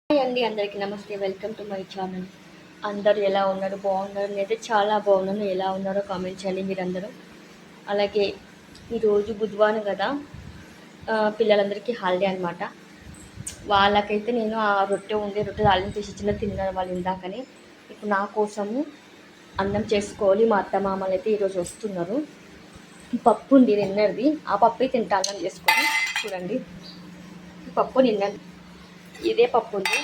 Hi అండి, అందరికీ నమస్తే. Welcome to my channel. అందరూ ఎలా ఉన్నారు? బాగున్నారు? నేనైతే చాలా బాగున్నాను. ఎలా ఉన్నారో కామెంట్ చేయండి మీరందరూ. అలాగే ఈరోజు బుధవారం కదా, పిల్లలందరికీ హాలిడే అనమాట. వాళ్ళకైతే నేను ఆ రొట్టె తాలింపు చేసి ఇచ్చిన తిన్నారు వాళ్ళు ఇందాకని. ఇప్పుడు నా కోసము అన్నం చేసుకోవాలి. మా అత్త మామలు అయితే ఈరోజు వస్తున్నారు. పప్పు ఉంది నిన్నది, ఆ పప్పు తింటా అన్నం చేసుకొని. చూడండి, పప్పు నిన్నది, ఇదే పప్పు ఉంది.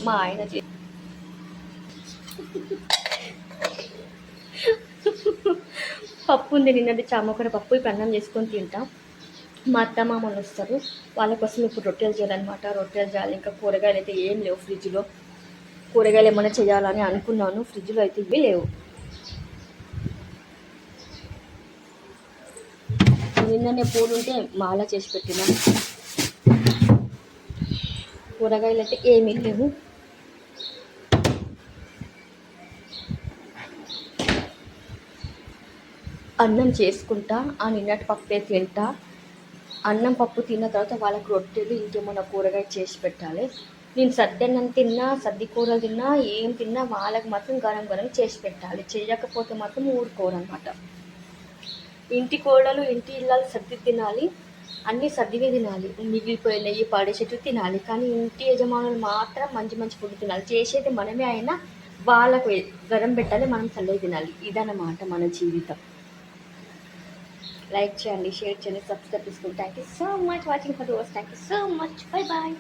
మా ఆయన పప్పు ఉంది నిన్నది, చామకూర పప్పు. ఇప్పుడు అన్నం చేసుకొని తింటాం. మా అత్త మామలు వస్తారు, వాళ్ళ కోసం ఇప్పుడు రొట్టెలు చేయాలన్నమాట. రొట్టెలు చేయాలి. ఇంకా కూరగాయలు అయితే ఏం లేవు ఫ్రిడ్జ్లో. కూరగాయలు ఏమైనా చేయాలని అనుకున్నాను, ఫ్రిడ్జ్లో అయితే ఇవే లేవు. నిన్ననే పూలు ఉంటే మాల చేసి పెట్టినా. కూరగాయలు అయితే ఏమీ లేవు. అన్నం చేసుకుంటా, ఆ నిన్నటి పప్పే తింటా. అన్నం పప్పు తిన్న తర్వాత వాళ్ళకి రొట్టెలు ఇంకేమన్నా కూరగాయ చేసి పెట్టాలి. నేను సద్దన్నం తిన్నా, సద్ది కూరలు తిన్నా, ఏం తిన్నా వాళ్ళకి మాత్రం గరం గరం చేసి పెట్టాలి. చేయకపోతే మాత్రం ఊరుకోరనమాట. ఇంటి కోడలు ఇంటి ఇళ్ళలు సర్ది తినాలి, అన్నీ సర్దివే తినాలి. మిగిలిపోయినవి పడేసేట్టు తినాలి. కానీ ఇంటి యజమానులు మాత్రం మంచి మంచి ఫుడ్ తినాలి. చేసేది మనమే అయినా వాళ్ళకు గరం పెట్టాలి, మనం చల్లగా తినాలి. ఇదన్నమాట మన జీవితం. లైక్ చేయండి, షేర్ చేయండి, సబ్స్క్రైబ్ చేసుకోండి. Thank you so much watching for వర్స్. Thank you so much. Bye bye.